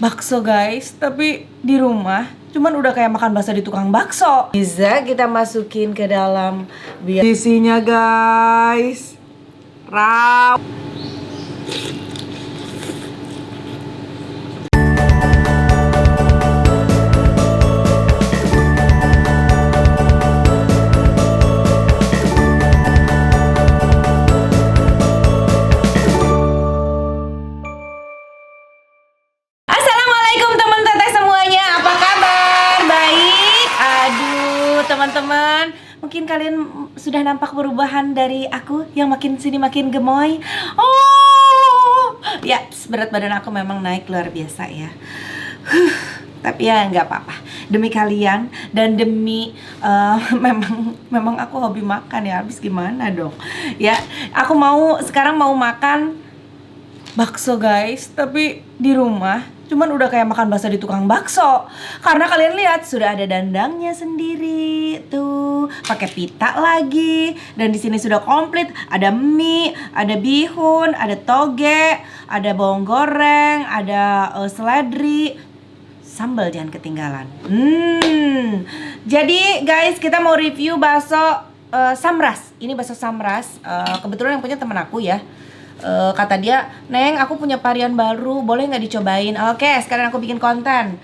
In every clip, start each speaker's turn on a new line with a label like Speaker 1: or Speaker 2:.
Speaker 1: bakso guys, tapi di rumah cuman udah kayak makan bakso di tukang bakso. Bisa kita masukin ke dalam biar isinya guys. Raw. Teman-teman, mungkin kalian sudah nampak perubahan dari aku yang makin sini makin gemoy. Oh, ya, berat badan aku memang naik luar biasa ya. Tapi ya nggak apa-apa. Demi kalian dan demi memang aku hobi makan ya. Habis gimana dong? Ya, aku sekarang mau makan bakso guys, tapi di rumah cuman udah kayak makan bakso di tukang bakso. Karena kalian lihat sudah ada dandangnya sendiri tuh, pakai pita lagi, dan di sini sudah komplit. Ada mie, ada bihun, ada toge, ada bawang goreng, ada seledri, sambal jangan ketinggalan. Jadi guys, kita mau review bakso Samras. Ini bakso Samras. Kebetulan yang punya teman aku ya. Kata dia, "Neng, aku punya varian baru, boleh nggak dicobain?" Oke, sekarang aku bikin konten.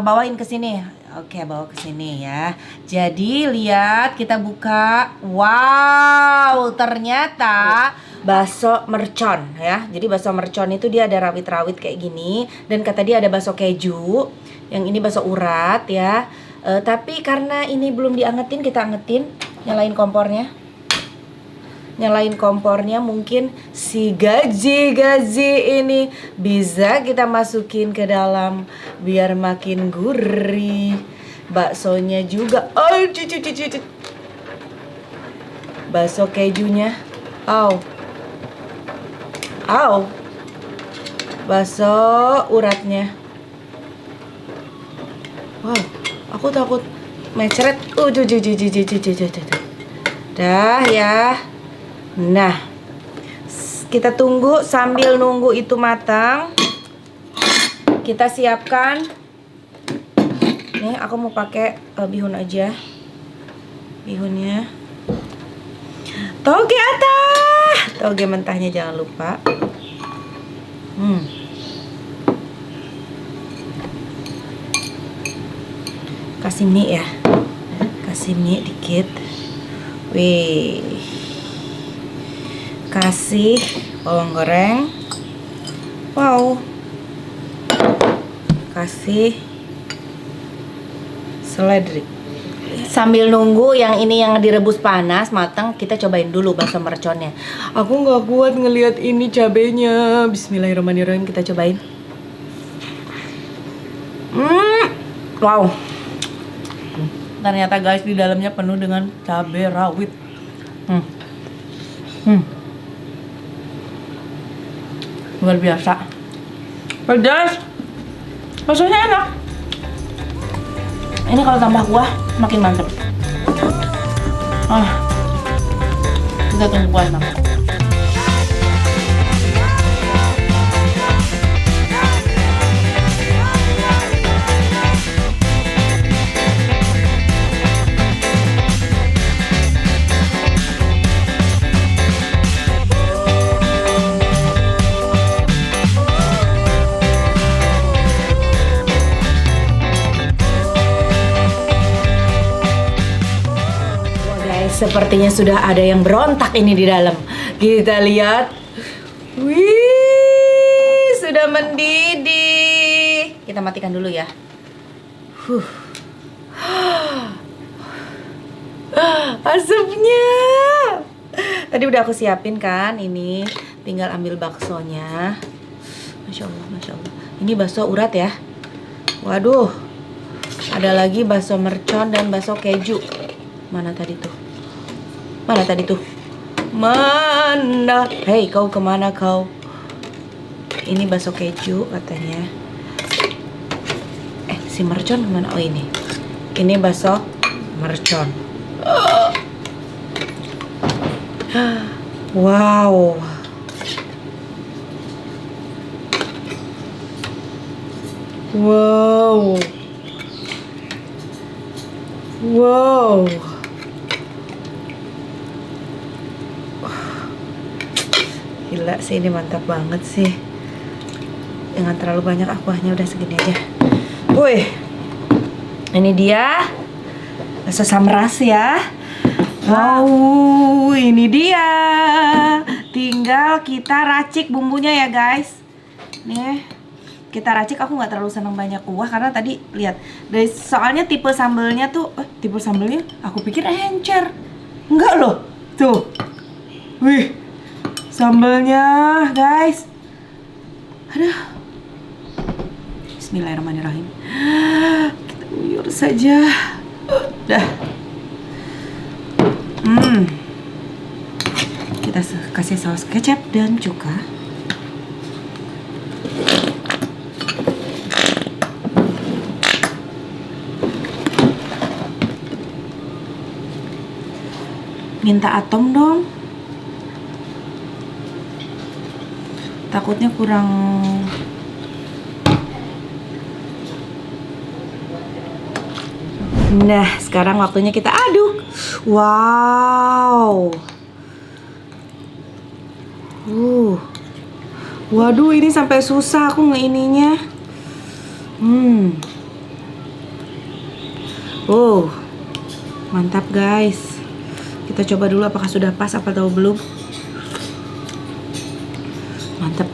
Speaker 1: Bawain ke sini. Oke, bawa ke sini ya. Jadi lihat, kita buka. Wow, ternyata bakso mercon ya. Jadi bakso mercon itu dia ada rawit-rawit kayak gini, dan kata dia ada bakso keju. Yang ini bakso urat ya. Tapi karena ini belum diangetin, kita angetin. Nyalain kompornya, mungkin si gaji ini bisa kita masukin ke dalam biar makin gurih. Baksonya juga, bakso kejunya, bakso uratnya. Wow, aku takut meceret. Dah ya. Nah, kita tunggu. Sambil nunggu itu matang, kita siapkan. Nih, aku mau pakai bihun aja. Bihunnya, toge toge mentahnya jangan lupa. Kasih mie ya, kasih mie dikit. Wih, kasih bawang goreng. Wow, kasih seledri. Sambil nunggu yang ini yang direbus panas matang, kita cobain dulu bakso merconnya. Aku nggak kuat ngelihat ini cabenya. Bismillahirrahmanirrahim, kita cobain. Wow, ternyata guys di dalamnya penuh dengan cabai rawit. Luar biasa, pedas, baksonya enak. Ini kalau tambah kuah makin mantep. Kita tunggu kuah matang. Sepertinya sudah ada yang berontak ini di dalam. Kita lihat. Wih, sudah mendidih. Kita matikan dulu ya. Asapnya. Tadi udah aku siapin kan ini. Tinggal ambil baksonya. Masya Allah, Masya Allah. Ini bakso urat ya. Waduh, ada lagi bakso mercon dan bakso keju. Mana tadi tuh? Mana? Hei, kau kemana kau? Ini bakso keju katanya. Si mercon kemana? Oh ini bakso mercon. Wow, Wow. Wow. Gila sih, ini mantap banget sih. Jangan terlalu banyak, akuahnya udah segini aja. Wih, ini dia bakso samras ya. Wow, ini dia. Tinggal kita racik bumbunya ya guys. Nih, kita racik. Aku nggak terlalu senang banyak kuah karena tadi lihat, dari soalnya tipe sambelnya tuh, tipe sambelnya aku pikir encer, enggak loh. Tuh, wih, sambelnya guys. Aduh, Bismillahirrahmanirrahim. Kita uyur saja. Dah. Kita kasih saus kecap dan cuka. Minta atom dong. Takutnya kurang. Nah, sekarang waktunya kita aduk. Wow. Waduh, ini sampai susah aku ngeininya. Mantap guys. Kita coba dulu apakah sudah pas apa tahu belum. Mantap.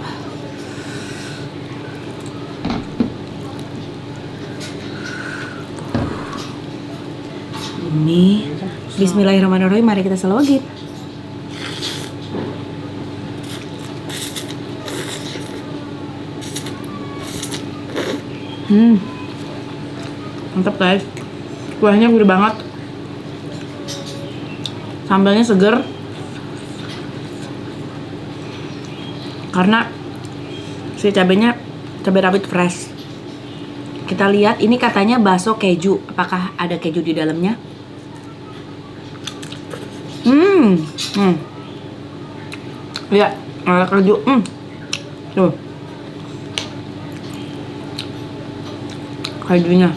Speaker 1: Ini Bismillahirrahmanirrahim, mari kita selawat. Mantap guys. Kuahnya gurih banget. Sambalnya seger. Karena si cabenya cabai rawit fresh. Kita lihat, ini katanya bakso keju. Apakah ada keju di dalamnya? Ya, ada keju. Tuh. Kejunya.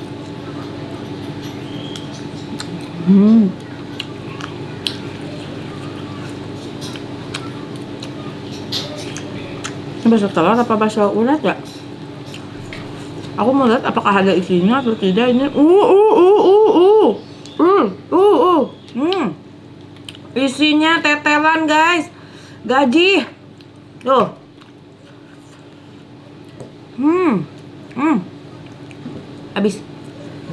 Speaker 1: Ini bakso telur apa bakso ulat ya? Aku mau lihat apakah ada isinya atau tidak. Ini isinya tetelan guys, gaji. Tuh. Habis.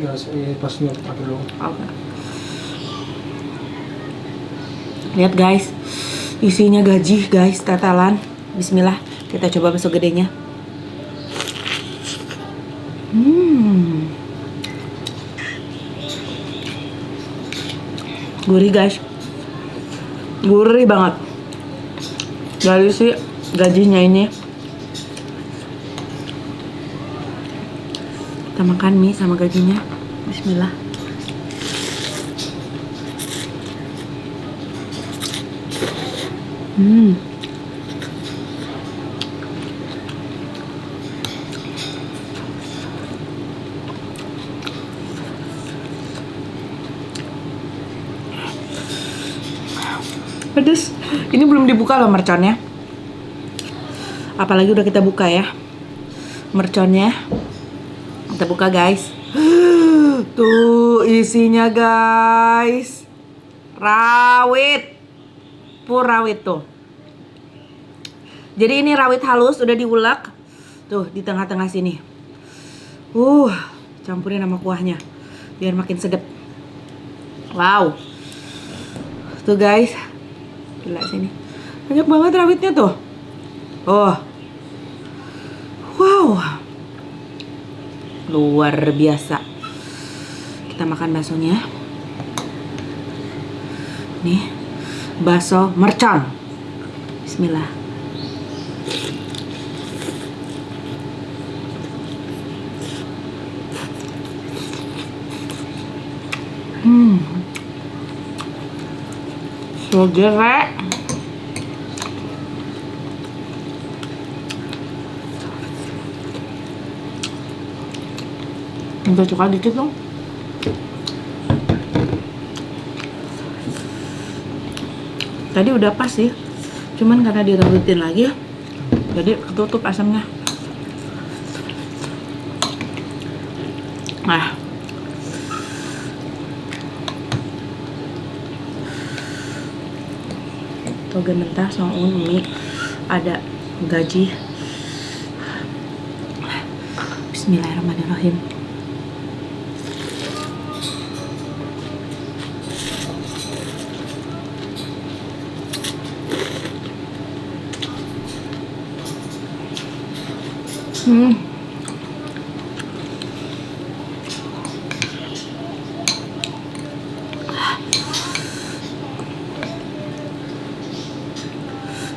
Speaker 2: Ya, pasnya pakai dulu.
Speaker 1: Okay. Lihat guys, isinya gaji guys, tetelan. Bismillah, kita coba bakso gedenya. Gurih guys, gurih banget dari si gajinya ini. Kita makan mie sama gajinya. Bismillah. Pedes. Ini belum dibuka loh merconnya. Apalagi udah kita buka ya merconnya. Kita buka guys. Tuh isinya guys. Rawit. Pur rawit tuh. Jadi ini rawit halus udah diulek. Tuh di tengah-tengah sini. Campurin sama kuahnya biar makin sedap. Wow. Tuh guys. Gila sini. Banyak banget rawitnya tuh. Wow. Luar biasa. Kita makan baksonya. Nih, bakso mercon. Bismillah. Seger. Minta cuka dikit dong. Tadi udah pas sih, cuman karena direbutin lagi, jadi ketutup asamnya. Nah, toge mentah sama mie, ada gaji. Bismillahirrahmanirrahim.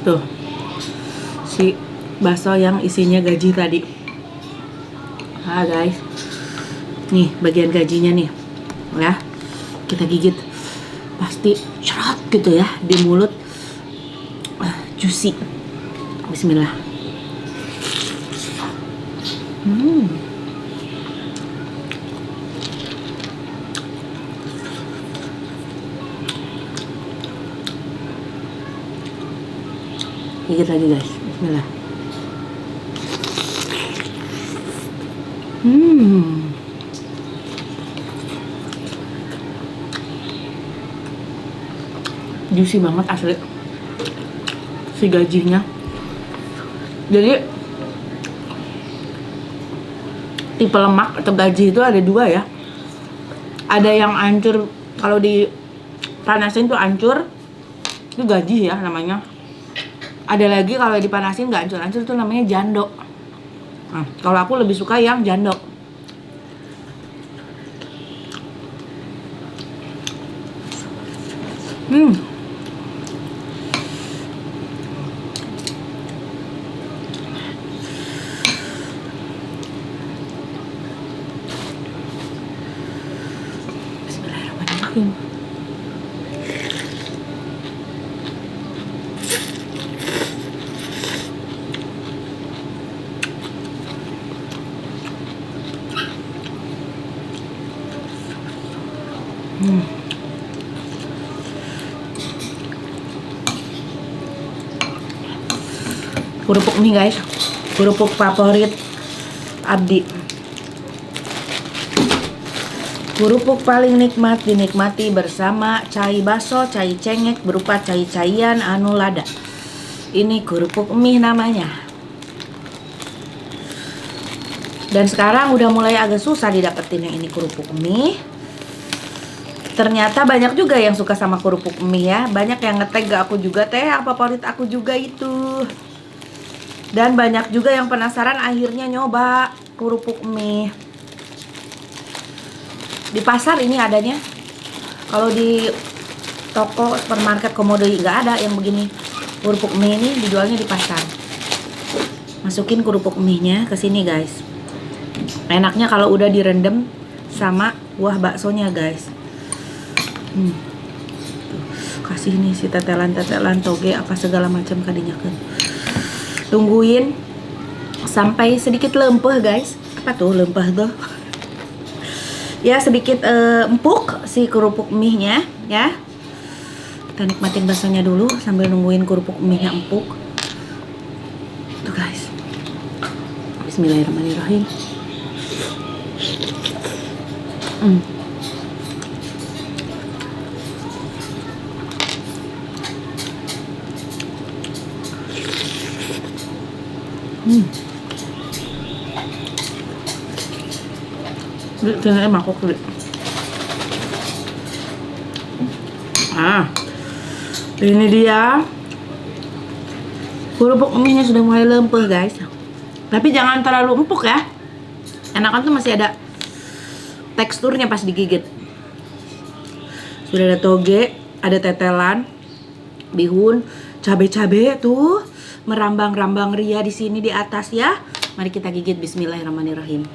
Speaker 1: Tuh, si bakso yang isinya gaji tadi. Ah guys, nih bagian gajinya nih, ya kita gigit, pasti cerot gitu ya di mulut, juicy. Bismillah. Gigit lagi guys, bismillah. Juicy banget asli si gajinya. Jadi tipe lemak atau gaji itu ada dua ya. Ada yang hancur, kalau dipanasin tuh hancur, itu gaji ya namanya. Ada lagi kalau dipanasin nggak hancur-hancur tuh namanya jandok. Nah, kalau aku lebih suka yang jandok. Bismillahirrahmanirrahim. Kerupuk mie guys, kerupuk favorit Abdi. Kerupuk paling nikmat dinikmati bersama cai baso, cai cengek berupa cai-caian anu lada. Ini kerupuk mie namanya. Dan sekarang udah mulai agak susah didapetin yang ini kerupuk mie. Ternyata banyak juga yang suka sama kerupuk mie ya. Banyak yang nge-tag ke aku juga, teh favorit aku juga itu. Dan banyak juga yang penasaran akhirnya nyoba kerupuk mie. Di pasar ini adanya. Kalau di toko supermarket komodo nggak ada yang begini. Kerupuk mie ini dijualnya di pasar. Masukin kerupuk mie-nya ke sini guys. Enaknya kalau udah direndam sama buah baksonya guys. Kasih nih si tetelan-tetelan toge apa segala macam kadinya kan. Tungguin sampai sedikit lempeh guys. Apa tuh lempeh tuh? Ya sedikit empuk si kerupuk mie-nya ya. Kita nikmatin baksonya dulu sambil nungguin kerupuk mie-nya empuk. Tuh guys. Bismillahirrahmanirrahim. Ini mangkok dulu. Ini dia kerupuk mie-nya sudah mulai lempeh guys. Tapi jangan terlalu empuk ya. Enakan tuh masih ada teksturnya pas digigit. Sudah ada toge, ada tetelan, bihun, cabe-cabe tuh merambang-rambang ria di sini di atas ya. Mari kita gigit. Bismillahirrahmanirrahim.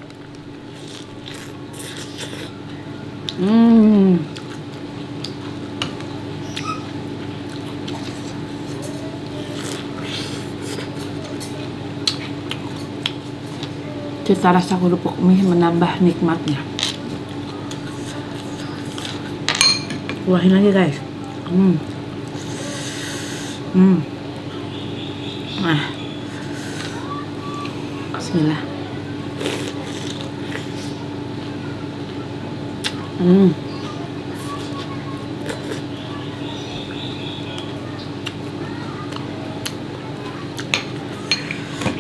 Speaker 1: Cita rasa kerupuk mie menambah nikmatnya. Kuahin lagi guys. Nah, Bismillah.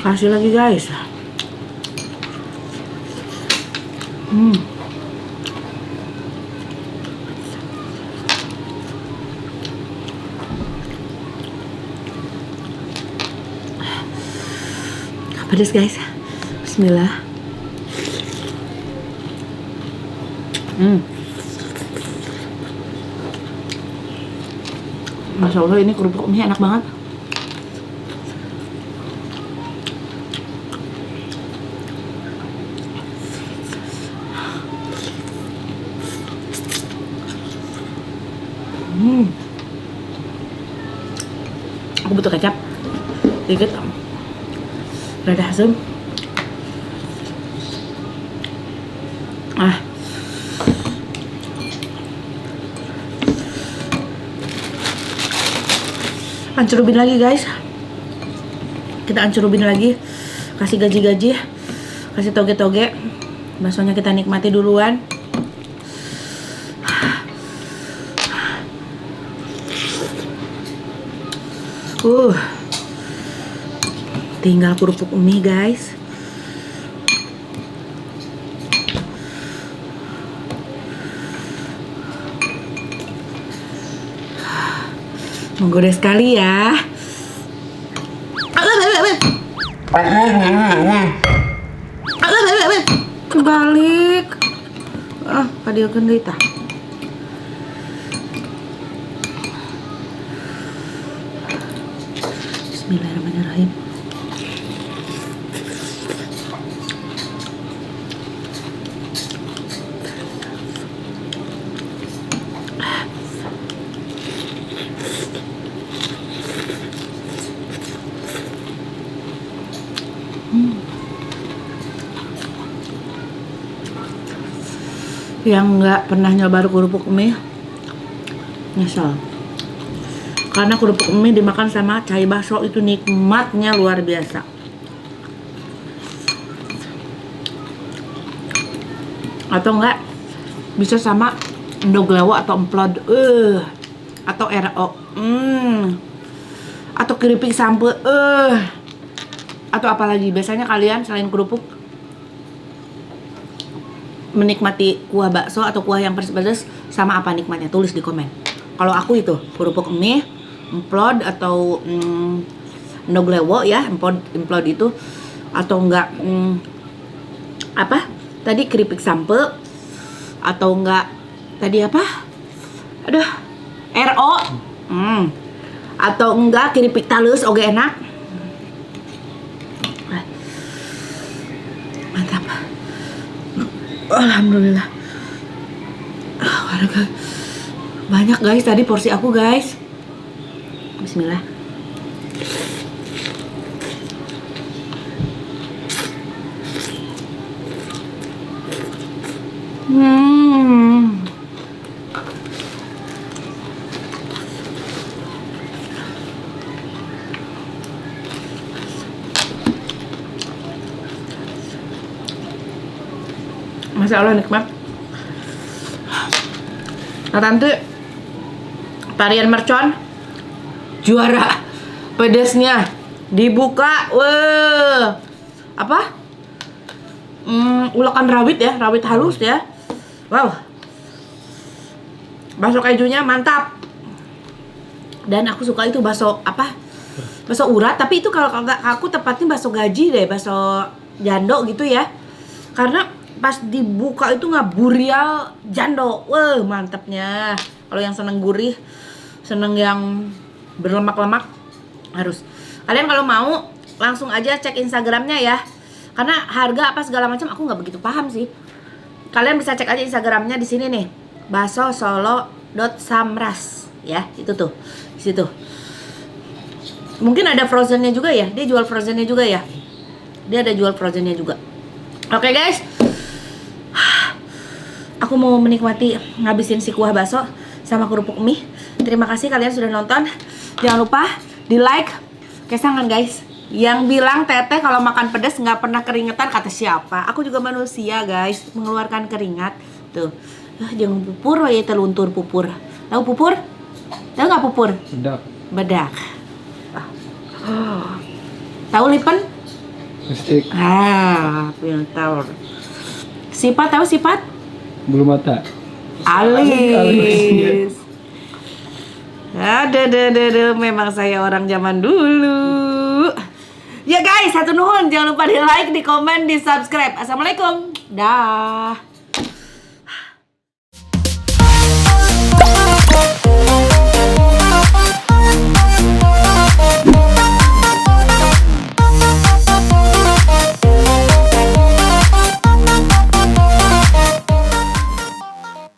Speaker 1: Kasih lagi guys. Pedas guys. Bismillah. Masya Allah, ini kerupuk mie enak banget. Aku butuh kecap dikit, rada asam. Ancurubin lagi guys. Kita ancurubin lagi. Kasih gaji-gaji, kasih toge-toge. Baksonya kita nikmati duluan. Tinggal kerupuk mie guys. Menggoda sekali ya. Kebalik. Padilkeun deui tah. Bismillahirrahmanirrahim. Yang nggak pernah nyoba kerupuk mie nyesel, karena kerupuk mie dimakan sama cai bakso itu nikmatnya luar biasa. Atau enggak bisa sama ndoglewo atau emplod, atau RO, atau keripik sampe, atau apalagi biasanya kalian selain kerupuk menikmati kuah bakso atau kuah yang pedas-pedas sama apa nikmatnya? Tulis di komen. Kalau aku itu kerupuk mie, emplod atau ndoglewo ya, emplod itu, atau enggak apa? Tadi keripik sampe, atau enggak tadi apa? Aduh, RO. Atau enggak keripik talus oge enak. Mantap. Alhamdulillah. Banyak guys tadi porsi aku guys. Bismillah. Masya Allah nikmat. Nah tante, tarian mercon juara pedasnya dibuka. Apa? Ulekan rawit ya, rawit halus ya. Wow. Bakso kejunya mantap. Dan aku suka itu bakso apa? Bakso urat, tapi itu kalau aku tepatnya bakso gaji deh, bakso jando gitu ya. Karena pas dibuka itu ngaburial jando. Mantapnya. Kalau yang seneng gurih, seneng yang berlemak-lemak, harus. Kalian kalau mau langsung aja cek Instagramnya ya. Karena harga apa segala macam aku nggak begitu paham sih. Kalian bisa cek aja Instagramnya di sini nih. basosolo.samras ya, itu tuh. Di situ. Mungkin ada frozennya juga ya. Dia jual frozennya juga ya. Dia ada jual frozennya juga. Oke guys, aku mau menikmati ngabisin si kuah bakso sama kerupuk mie. Terima kasih kalian sudah nonton. Jangan lupa di like. Kesangan guys, yang bilang teteh kalau makan pedas nggak pernah keringetan kata siapa? Aku juga manusia guys, mengeluarkan keringat. Tuh, jangan pupur ya teluntur pupur. Tahu pupur? Tahu nggak pupur?
Speaker 2: Sedap.
Speaker 1: Bedak. Tahu lipen?
Speaker 2: Listrik.
Speaker 1: Pintar. Sifat tahu sifat?
Speaker 2: Bulu mata.
Speaker 1: Alis. Aduh, memang saya orang zaman dulu. Ya guys, satu nuhun, jangan lupa di like, di komen, di subscribe. Assalamualaikum. Dah.